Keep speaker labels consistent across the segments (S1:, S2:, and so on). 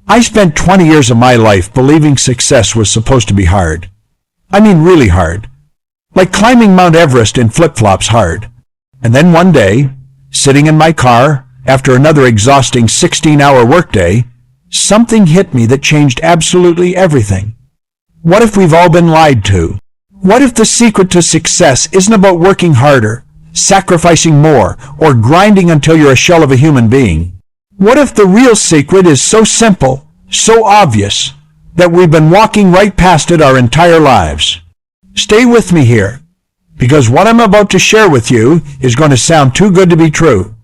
S1: I spent 20 years of my life believing success was supposed to be hard. I mean really hard. Like climbing Mount Everest in flip-flops hard. And then one day, sitting in my car after another exhausting 16-hour workday, something hit me that changed absolutely everything. What if we've all been lied to? What if the secret to success isn't about working harder, sacrificing more, or grinding until you're a shell of a human being? What if the real secret is so simple, so obvious, that we've been walking right past it our entire lives? Stay with me here, because what I'm about to share with you is going to sound too good to be true.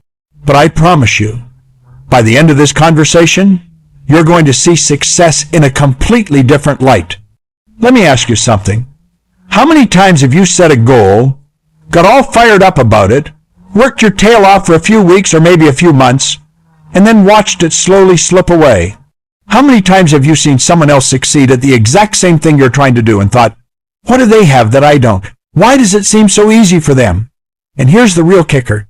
S1: But I promise you, by the end of this conversation, you're going to see success in a completely different light. Let me ask you something. How many times have you set a goal, got all fired up about it, worked your tail off for a few weeks or maybe a few months, and then watched it slowly slip away? How many times have you seen someone else succeed at the exact same thing you're trying to do and thought, what do they have that I don't? Why does it seem so easy for them? And here's the real kicker.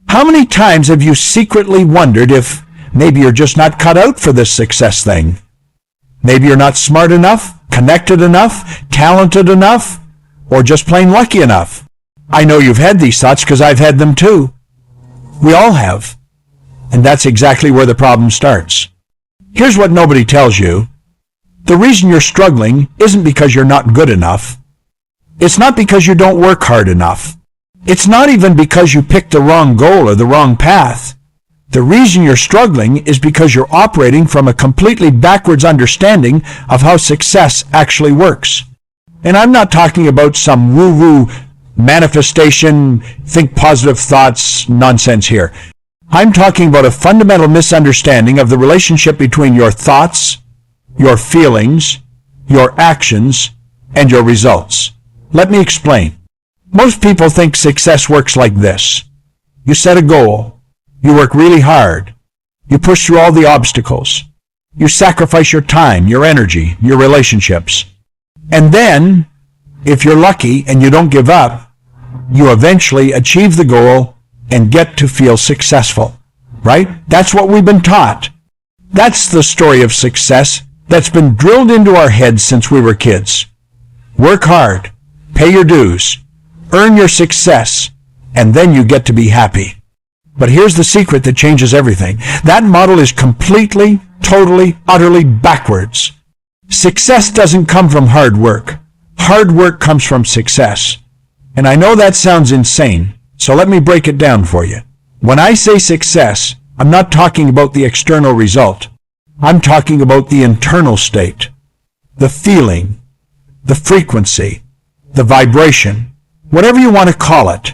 S1: How many times have you secretly wondered if maybe you're just not cut out for this success thing? Maybe you're not smart enough, connected enough, talented enough, or just plain lucky enough. I know you've had these thoughts because I've had them too. We all have. And that's exactly where the problem starts. Here's what nobody tells you. The reason you're struggling isn't because you're not good enough. It's not because you don't work hard enough. It's not even because you picked the wrong goal or the wrong path. The reason you're struggling is because you're operating from a completely backwards understanding of how success actually works. And I'm not talking about some woo-woo manifestation, think positive thoughts nonsense here. I'm talking about a fundamental misunderstanding of the relationship between your thoughts, your feelings, your actions, and your results. Let me explain. Most people think success works like this. You set a goal. You work really hard. You push through all the obstacles. You sacrifice your time, your energy, your relationships. And then, if you're lucky and you don't give up, you eventually achieve the goal and get to feel successful, right? That's what we've been taught. That's the story of success that's been drilled into our heads since we were kids. Work hard, pay your dues, earn your success, and then you get to be happy. But here's the secret that changes everything. That model is completely, totally, utterly backwards. Success doesn't come from hard work. Hard work comes from success. And I know that sounds insane, so let me break it down for you. When I say success, I'm not talking about the external result. I'm talking about the internal state, the feeling, the frequency, the vibration, whatever you want to call it.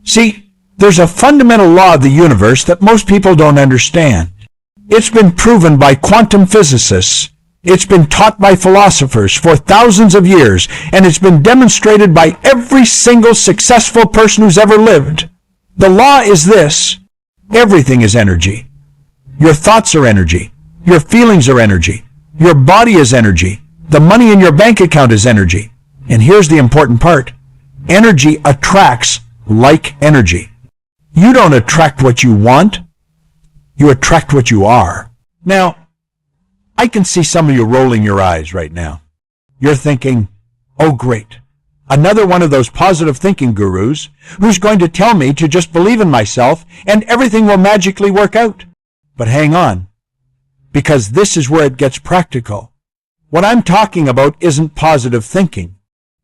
S1: See, there's a fundamental law of the universe that most people don't understand. It's been proven by quantum physicists. It's been taught by philosophers for thousands of years, and it's been demonstrated by every single successful person who's ever lived. The law is this: everything is energy. Your thoughts are energy. Your feelings are energy. Your body is energy. The money in your bank account is energy. And here's the important part. Energy attracts like energy. You don't attract what you want. You attract what you are. Now, I can see some of you rolling your eyes right now. You're thinking, oh great, another one of those positive thinking gurus who's going to tell me to just believe in myself and everything will magically work out. But hang on, because this is where it gets practical. What I'm talking about isn't positive thinking.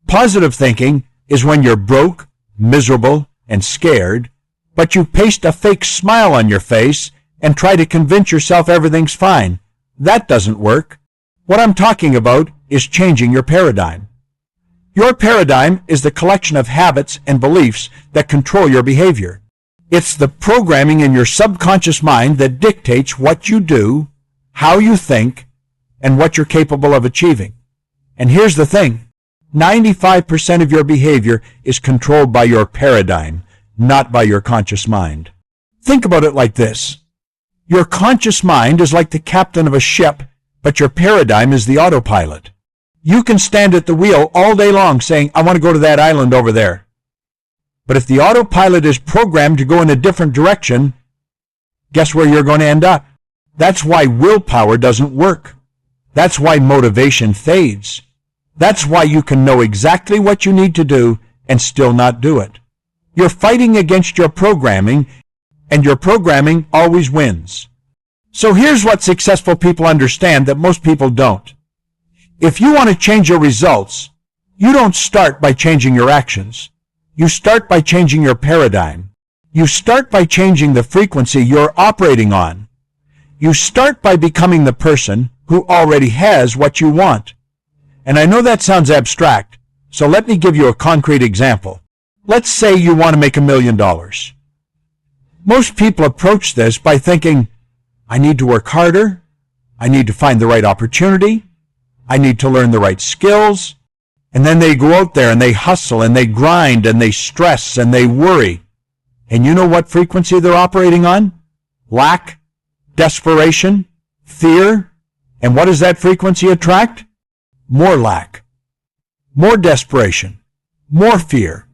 S1: Positive thinking is when you're broke, miserable, and scared, but you paste a fake smile on your face and try to convince yourself everything's fine. That doesn't work. What I'm talking about is changing your paradigm. Your paradigm is the collection of habits and beliefs that control your behavior. It's the programming in your subconscious mind that dictates what you do, how you think, and what you're capable of achieving. And here's the thing. 95% of your behavior is controlled by your paradigm, not by your conscious mind. Think about it like this. Your conscious mind is like the captain of a ship, but your paradigm is the autopilot. You can stand at the wheel all day long saying, I want to go to that island over there. But if the autopilot is programmed to go in a different direction, guess where you're going to end up? That's why willpower doesn't work. That's why motivation fades. That's why you can know exactly what you need to do and still not do it. You're fighting against your programming, and your programming always wins. So here's what successful people understand that most people don't. If you want to change your results, you don't start by changing your actions. You start by changing your paradigm. You start by changing the frequency you're operating on. You start by becoming the person who already has what you want. And I know that sounds abstract, so let me give you a concrete example. Let's say you want to make $1 million. Most people approach this by thinking, I need to work harder, I need to find the right opportunity, I need to learn the right skills, and then they go out there and they hustle and they grind and they stress and they worry. And you know what frequency they're operating on? Lack, desperation, fear. And what does that frequency attract? More lack, more desperation, more fear.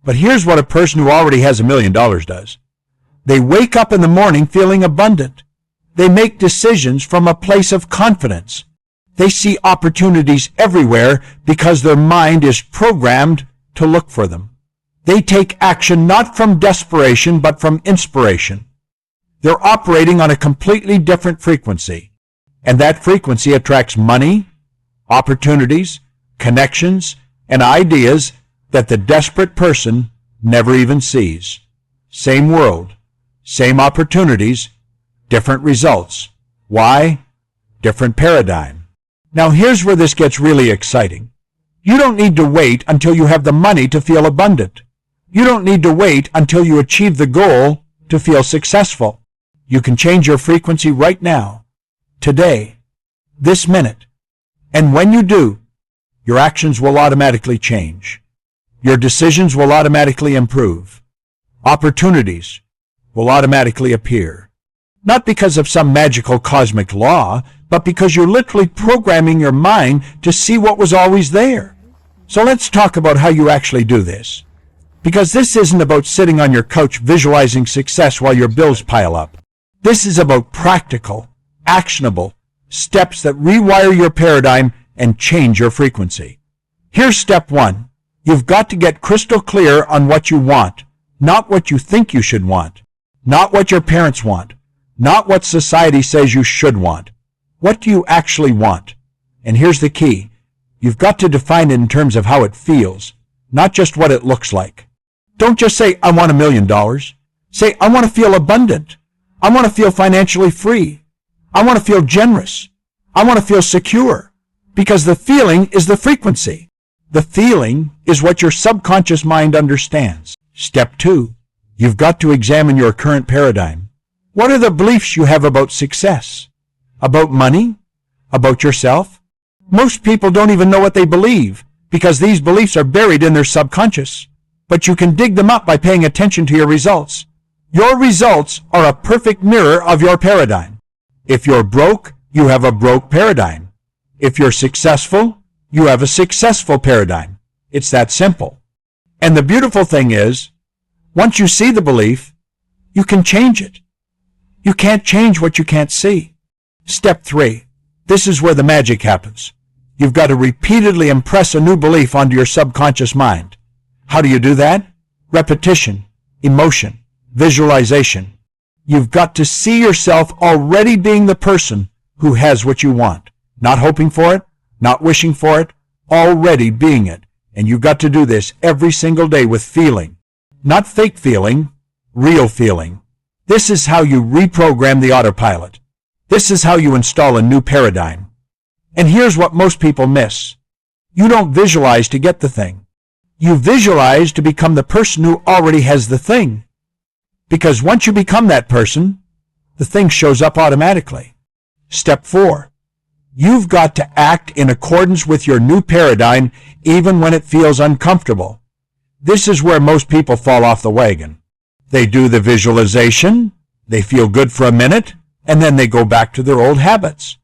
S1: But here's what a person who already has $1 million does. They wake up in the morning feeling abundant. They make decisions from a place of confidence. They see opportunities everywhere because their mind is programmed to look for them. They take action not from desperation but from inspiration. They're operating on a completely different frequency. And that frequency attracts money, opportunities, connections, and ideas that the desperate person never even sees. Same world, same opportunities, different results. Why? Different paradigm. Now here's where this gets really exciting. You don't need to wait until you have the money to feel abundant. You don't need to wait until you achieve the goal to feel successful. You can change your frequency right now, today, this minute. And when you do, your actions will automatically change. Your decisions will automatically improve. Opportunities will automatically appear. Not because of some magical cosmic law, but because you're literally programming your mind to see what was always there. So let's talk about how you actually do this. Because this isn't about sitting on your couch visualizing success while your bills pile up. This is about practical, actionable steps that rewire your paradigm and change your frequency. Here's step 1. You've got to get crystal clear on what you want, not what you think you should want, not what your parents want, not what society says you should want. What do you actually want? And here's the key. You've got to define it in terms of how it feels, not just what it looks like. Don't just say, I want $1 million. Say, I want to feel abundant. I want to feel financially free. I want to feel generous. I want to feel secure. Because the feeling is the frequency. The feeling is what your subconscious mind understands. Step 2. You've got to examine your current paradigm. What are the beliefs you have about success? About money? About yourself? Most people don't even know what they believe because these beliefs are buried in their subconscious. But you can dig them up by paying attention to your results. Your results are a perfect mirror of your paradigm. If you're broke, you have a broke paradigm. If you're successful, you have a successful paradigm. It's that simple. And the beautiful thing is, once you see the belief, you can change it. You can't change what you can't see. Step 3. This is where the magic happens. You've got to repeatedly impress a new belief onto your subconscious mind. How do you do that? Repetition, emotion, visualization. You've got to see yourself already being the person who has what you want. Not hoping for it, not wishing for it, already being it. And you've got to do this every single day with feeling. Not fake feeling, real feeling. This is how you reprogram the autopilot. This is how you install a new paradigm. And here's what most people miss. You don't visualize to get the thing. You visualize to become the person who already has the thing. Because once you become that person, the thing shows up automatically. Step 4. You've got to act in accordance with your new paradigm even when it feels uncomfortable. This is where most people fall off the wagon. They do the visualization, they feel good for a minute, and then they go back to their old habits.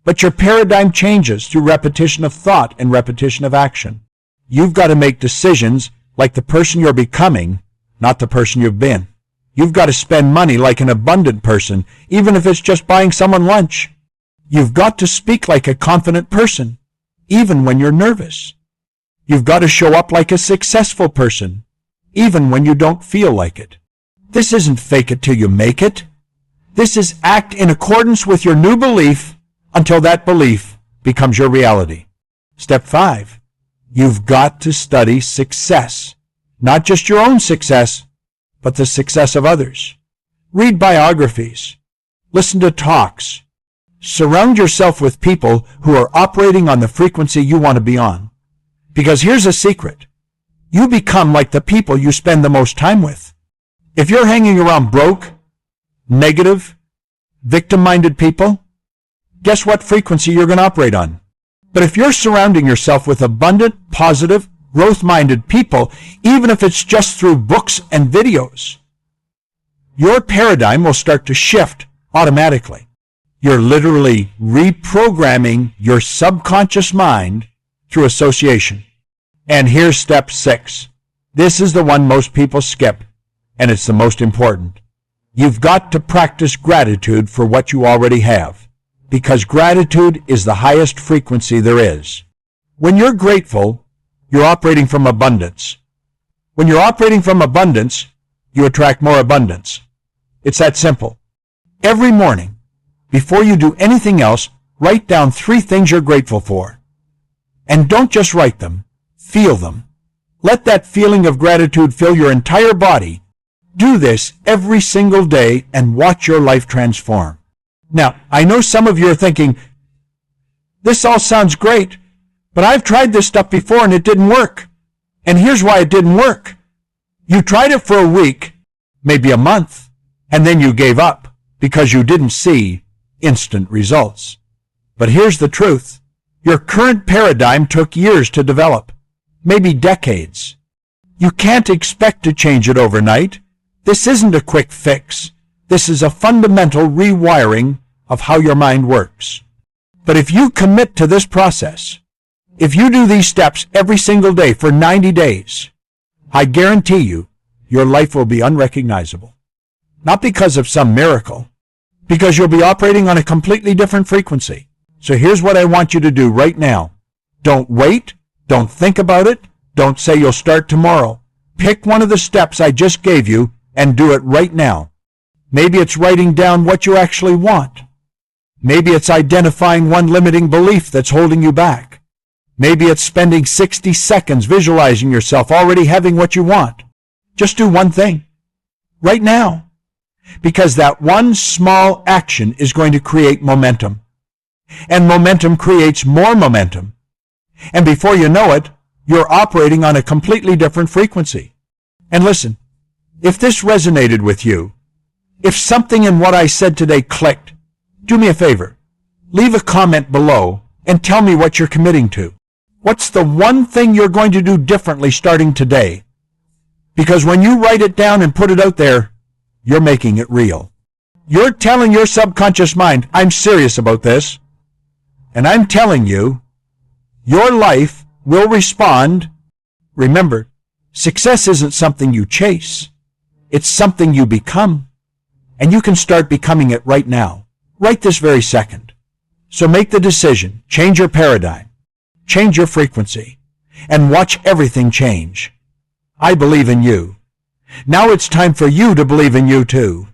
S1: But your paradigm changes through repetition of thought and repetition of action. You've got to make decisions like the person you're becoming, not the person you've been. You've got to spend money like an abundant person, even if it's just buying someone lunch. You've got to speak like a confident person, even when you're nervous. You've got to show up like a successful person, even when you don't feel like it. This isn't fake it till you make it. This is act in accordance with your new belief until that belief becomes your reality. Step 5. You've got to study success. Not just your own success, but the success of others. Read biographies. Listen to talks. Surround yourself with people who are operating on the frequency you want to be on. Because here's a secret. You become like the people you spend the most time with. If you're hanging around broke, negative, victim-minded people, guess what frequency you're going to operate on? But if you're surrounding yourself with abundant, positive, growth-minded people, even if it's just through books and videos, your paradigm will start to shift automatically. You're literally reprogramming your subconscious mind through association. And here's step 6. This is the one most people skip, and it's the most important. You've got to practice gratitude for what you already have, because gratitude is the highest frequency there is. When you're grateful, you're operating from abundance. When you're operating from abundance, you attract more abundance. It's that simple. Every morning, before you do anything else, write down 3 things you're grateful for. And don't just write them, feel them. Let that feeling of gratitude fill your entire body. Do this every single day and watch your life transform. Now, I know some of you are thinking, this all sounds great, but I've tried this stuff before and it didn't work. And here's why it didn't work. You tried it for a week, maybe a month, and then you gave up because you didn't see instant results. But here's the truth. Your current paradigm took years to develop, maybe decades. You can't expect to change it overnight. This isn't a quick fix. This is a fundamental rewiring of how your mind works. But if you commit to this process, if you do these steps every single day for 90 days, I guarantee you, your life will be unrecognizable. Not because of some miracle, because you'll be operating on a completely different frequency. So here's what I want you to do right now. Don't wait. Don't think about it. Don't say you'll start tomorrow. Pick one of the steps I just gave you and do it right now. Maybe it's writing down what you actually want. Maybe it's identifying one limiting belief that's holding you back. Maybe it's spending 60 seconds visualizing yourself already having what you want. Just do one thing. Right now. Because that one small action is going to create momentum. And momentum creates more momentum. And before you know it, you're operating on a completely different frequency. And listen, if this resonated with you, if something in what I said today clicked, do me a favor. Leave a comment below and tell me what you're committing to. What's the one thing you're going to do differently starting today? Because when you write it down and put it out there, you're making it real. You're telling your subconscious mind, I'm serious about this. And I'm telling you, your life will respond. Remember, success isn't something you chase. It's something you become. And you can start becoming it right now, right this very second. So make the decision, change your paradigm, change your frequency, and watch everything change. I believe in you. Now it's time for you to believe in you too.